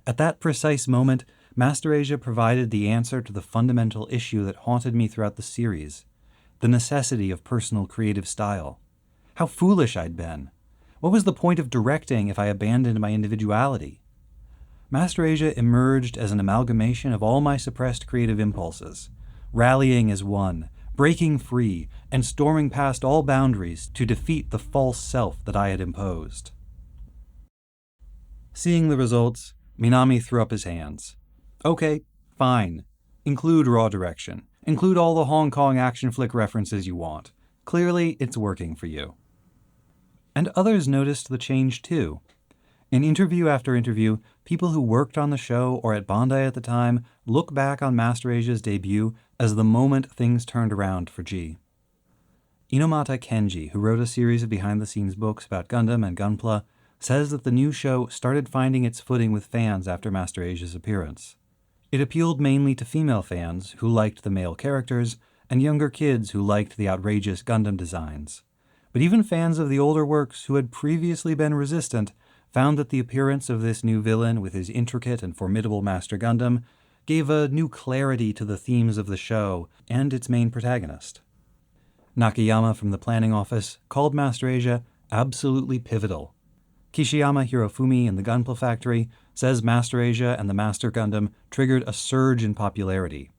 [SPEAKER 2] At that precise moment, Master Asia provided the answer to the fundamental issue that haunted me throughout the series, the necessity of personal creative style. How foolish I'd been. What was the point of directing if I abandoned my individuality? Master Asia emerged as an amalgamation of all my suppressed creative impulses, rallying as one, breaking free, and storming past all boundaries to defeat the false self that I had imposed. Seeing the results, Minami threw up his hands. Okay, fine. Include raw direction. Include all the Hong Kong action flick references you want. Clearly, it's working for you. And others noticed the change too. In interview after interview, people who worked on the show or at Bandai at the time look back on Master Asia's debut as the moment things turned around for G. Inomata Kenji, who wrote a series of behind-the-scenes books about Gundam and Gunpla, says that the new show started finding its footing with fans after Master Asia's appearance. It appealed mainly to female fans who liked the male characters and younger kids who liked the outrageous Gundam designs. But even fans of the older works who had previously been resistant found that the appearance of this new villain with his intricate and formidable Master Gundam gave a new clarity to the themes of the show and its main protagonist. Nakayama from the planning office called Master Asia absolutely pivotal. Kishiyama Hirofumi in the Gunpla factory says Master Asia and the Master Gundam triggered a surge in popularity.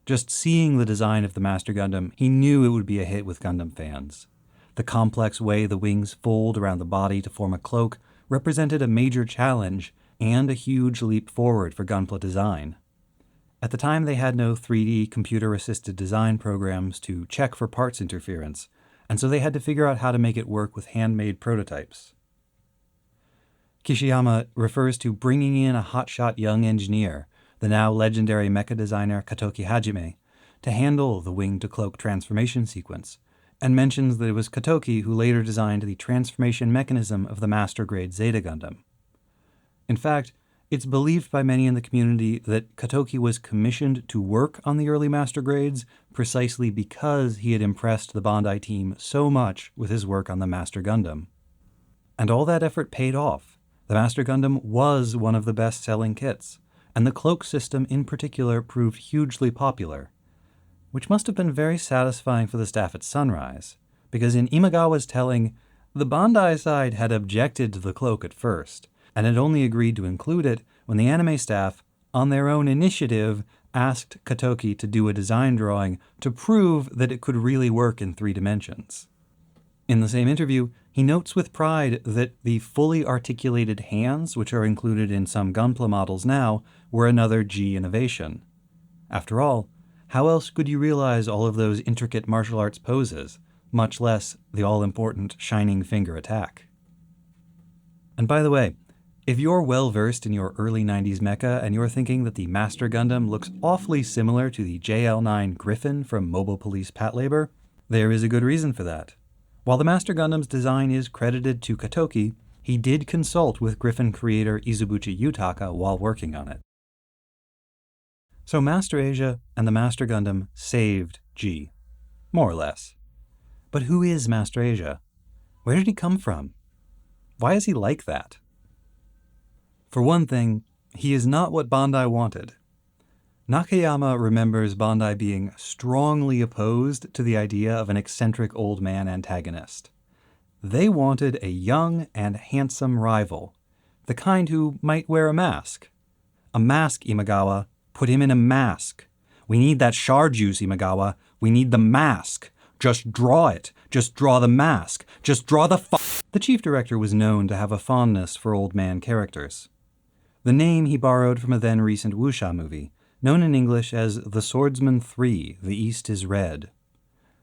[SPEAKER 2] Just seeing the design of the Master Gundam, he knew it would be a hit with Gundam fans. The complex way the wings fold around the body to form a cloak represented a major challenge and a huge leap forward for Gunpla design. At the time, they had no 3D computer-assisted design programs to check for parts interference, and so they had to figure out how to make it work with handmade prototypes. Kishiyama refers to bringing in a hotshot young engineer, the now legendary mecha designer Katoki Hajime, to handle the wing-to-cloak transformation sequence, and mentions that it was Katoki who later designed the transformation mechanism of the Master Grade Zeta Gundam. In fact, it's believed by many in the community that Katoki was commissioned to work on the early Master Grades precisely because he had impressed the Bandai team so much with his work on the Master Gundam. And all that effort paid off. The Master Gundam was one of the best-selling kits, and the cloak system in particular proved hugely popular, which must have been very satisfying for the staff at Sunrise, because in Imagawa's telling, the Bandai side had objected to the cloak at first, and had only agreed to include it when the anime staff, on their own initiative, asked Katoki to do a design drawing to prove that it could really work in 3 dimensions. In the same interview, he notes with pride that the fully articulated hands, which are included in some Gunpla models now, were another G innovation. After all, how else could you realize all of those intricate martial arts poses, much less the all-important shining finger attack? And by the way, if you're well-versed in your early 90s mecha and you're thinking that the Master Gundam looks awfully similar to the JL9 Griffin from Mobile Police Patlabor, there is a good reason for that. While the Master Gundam's design is credited to Katoki, he did consult with Griffin creator Izubuchi Yutaka while working on it. So Master Asia and the Master Gundam saved G, more or less. But who is Master Asia? Where did he come from? Why is he like that? For one thing, he is not what Bandai wanted. Nakayama remembers Bandai being strongly opposed to the idea of an eccentric old man antagonist. They wanted a young and handsome rival, the kind who might wear a mask. A mask, Imagawa. Put him in a mask. We need that char juice, Imagawa. We need the mask. Just draw it. Just draw the mask. Just draw the The chief director was known to have a fondness for old man characters. The name he borrowed from a then-recent wuxia movie, known in English as The Swordsman 3, The East is Red.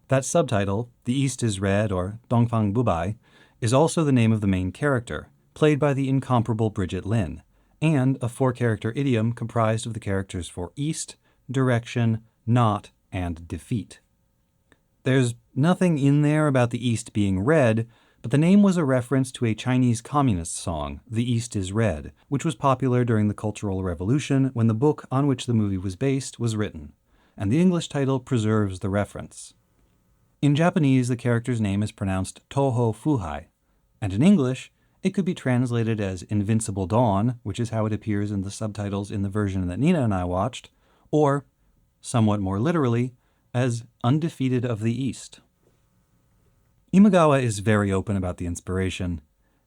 [SPEAKER 2] That subtitle, The East is Red, or Dongfang Bubai, is also the name of the main character, played by the incomparable Bridget Lin, and a four-character idiom comprised of the characters for east, direction, not, and defeat. There's nothing in there about the East being red, but the name was a reference to a Chinese communist song, The East is Red, which was popular during the Cultural Revolution when the book on which the movie was based was written, and the English title preserves the reference. In Japanese, the character's name is pronounced Toho Fuhai, and in English, it could be translated as Invincible Dawn, which is how it appears in the subtitles in the version that Nina and I watched, or, somewhat more literally, as Undefeated of the East. Imagawa is very open about the inspiration.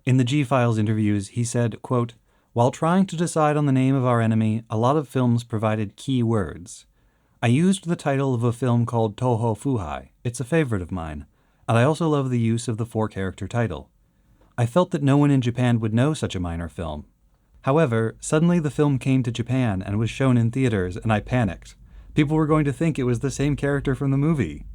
[SPEAKER 2] In the G-Files interviews, he said, quote, "While trying to decide on the name of our enemy, a lot of films provided key words. I used the title of a film called Toho Fuhai. It's a favorite of mine. And I also love the use of the four-character title. I felt that no one in Japan would know such a minor film. However, suddenly the film came to Japan and was shown in theaters, and I panicked. People were going to think it was the same character from the movie."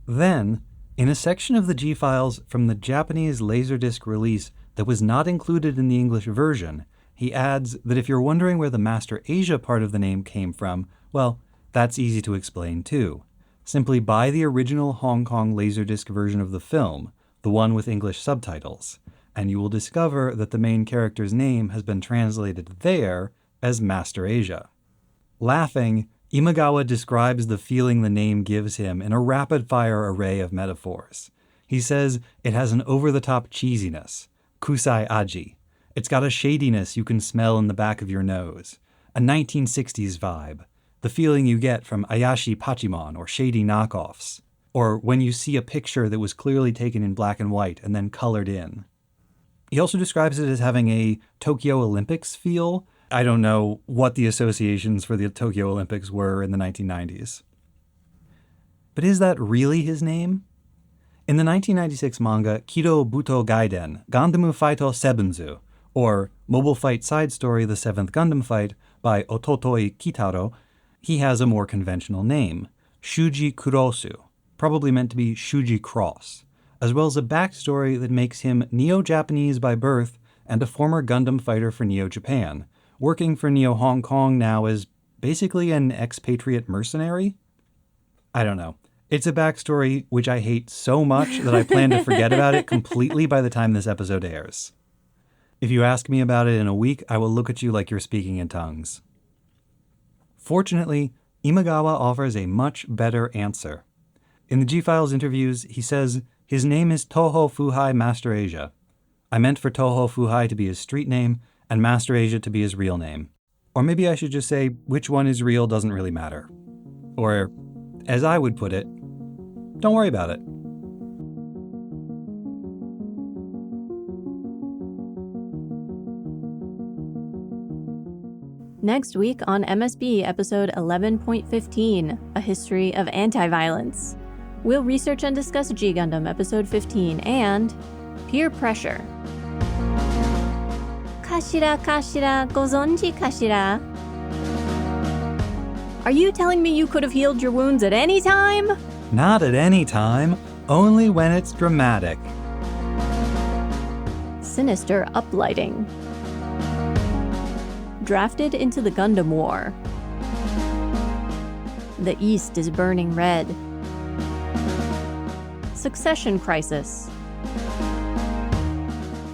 [SPEAKER 2] Then, in a section of the G-Files from the Japanese Laserdisc release that was not included in the English version, he adds that if you're wondering where the Master Asia part of the name came from, well, that's easy to explain too. Simply buy the original Hong Kong Laserdisc version of the film, the one with English subtitles, and you will discover that the main character's name has been translated there as Master Asia. Laughing, Imagawa describes the feeling the name gives him in a rapid-fire array of metaphors. He says it has an over-the-top cheesiness, kusai aji. It's got a shadiness you can smell in the back of your nose, a 1960s vibe, the feeling you get from Ayashi Pachimon or shady knockoffs, or when you see a picture that was clearly taken in black and white and then colored in. He also describes it as having a Tokyo Olympics feel. I don't know what the associations for the Tokyo Olympics were in the 1990s. But is that really his name? In the 1996 manga Kido Buto Gaiden, Gandamu Fighto Sebenzu, or Mobile Fight Side Story The Seventh Gundam Fight by Ototoi Kitaro, he has a more conventional name, Shuji Kurosu, probably meant to be Shuji Cross, as well as a backstory that makes him Neo-Japanese by birth and a former Gundam fighter for Neo-Japan, working for Neo Hong Kong now as basically an expatriate mercenary? I don't know. It's a backstory which I hate so much that I plan to forget about it completely by the time this episode airs. If you ask me about it in a week, I will look at you like you're speaking in tongues. Fortunately, Imagawa offers a much better answer. In the G-Files interviews, he says, his name is Toho Fuhai Master Asia. I meant for Toho Fuhai to be his street name, and Master Asia to be his real name. Or maybe I should just say which one is real doesn't really matter. Or, as I would put it, don't worry about it.
[SPEAKER 1] Next week on MSB episode 11.15, A History of Anti-Violence. We'll research and discuss G Gundam episode 15 and peer pressure. Kashira, gozonji kashira? Are you telling me you could have healed your wounds at any time?
[SPEAKER 2] Not at any time, only when it's dramatic.
[SPEAKER 1] Sinister uplighting. Drafted into the Gundam War. The East is burning red. Succession crisis.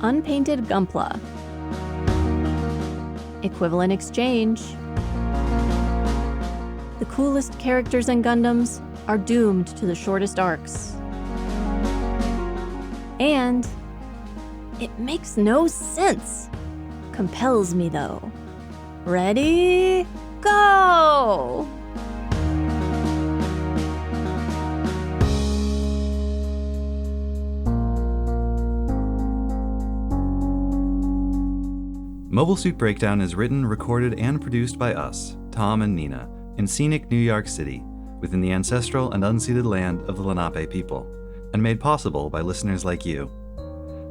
[SPEAKER 1] Unpainted Gunpla. Equivalent exchange. The coolest characters in Gundams are doomed to the shortest arcs. And It makes no sense. Compels me, though. Ready? Go!
[SPEAKER 2] Mobile Suit Breakdown is written, recorded, and produced by us, Tom and Nina, in scenic New York City, within the ancestral and unceded land of the Lenape people, and made possible by listeners like you.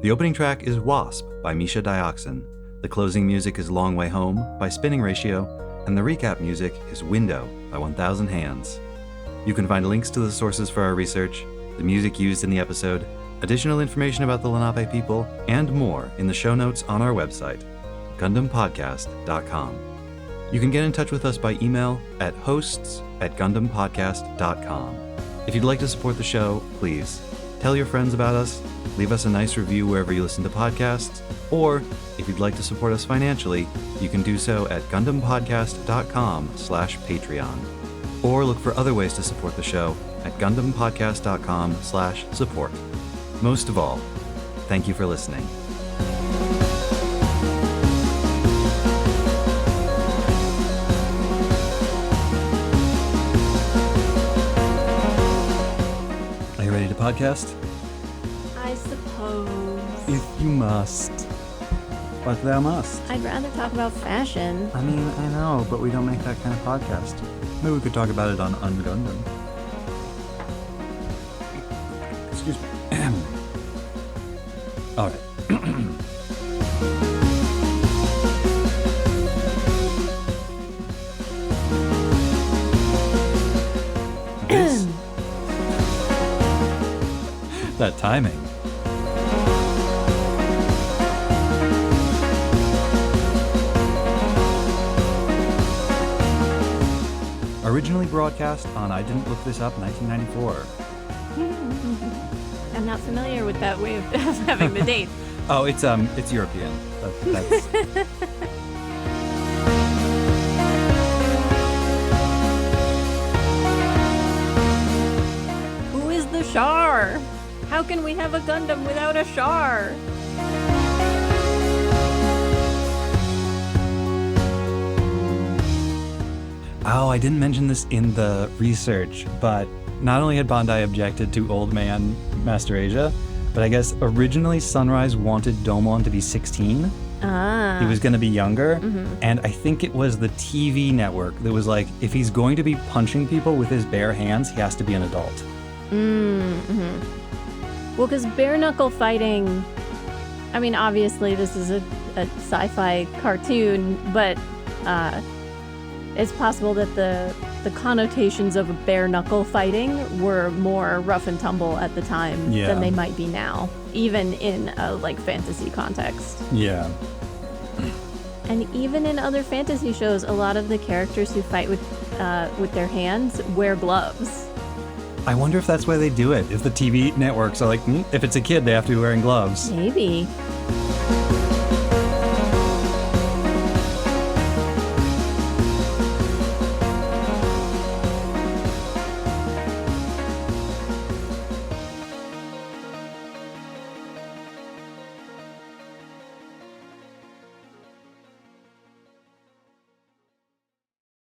[SPEAKER 2] The opening track is Wasp by Misha Dioxin, the closing music is Long Way Home by Spinning Ratio, and the recap music is Window by 1000 Hands. You can find links to the sources for our research, the music used in the episode, additional information about the Lenape people, and more in the show notes on our website, GundamPodcast.com. You can get in touch with us by email at hosts@GundamPodcast.com. If you'd like to support the show, please tell your friends about us, leave us a nice review wherever you listen to podcasts, or if you'd like to support us financially, you can do so at GundamPodcast.com/Patreon. Or look for other ways to support the show at GundamPodcast.com/support. Most of all, thank you for listening. Podcast?
[SPEAKER 1] I suppose.
[SPEAKER 2] If you must. But thou must.
[SPEAKER 1] I'd rather talk about fashion.
[SPEAKER 2] I mean, I know, but we don't make that kind of podcast. Maybe we could talk about it on Ungundam. Excuse me. All right. That timing. Originally broadcast on I Didn't Look This Up 1994.
[SPEAKER 1] I'm not familiar with that way of having the date.
[SPEAKER 2] Oh, it's European. That's
[SPEAKER 1] Who is the Char? How can we have a Gundam without a Char?
[SPEAKER 2] Oh, I didn't mention this in the research, but not only had Bandai objected to Old Man Master Asia, but I guess originally Sunrise wanted Domon to be 16.
[SPEAKER 1] Ah.
[SPEAKER 2] He was going to be younger, and I think it was the TV network that was like, if he's going to be punching people with his bare hands, he has to be an adult.
[SPEAKER 1] Mm-hmm. Well, because bare knuckle fighting, I mean, obviously this is a sci-fi cartoon, but it's possible that the connotations of bare knuckle fighting were more rough and tumble at the time than they might be now, even in a fantasy context.
[SPEAKER 2] Yeah.
[SPEAKER 1] And even in other fantasy shows, a lot of the characters who fight with their hands wear gloves.
[SPEAKER 2] I wonder if that's why they do it. If the TV networks are like, if it's a kid, they have to be wearing gloves.
[SPEAKER 1] Maybe.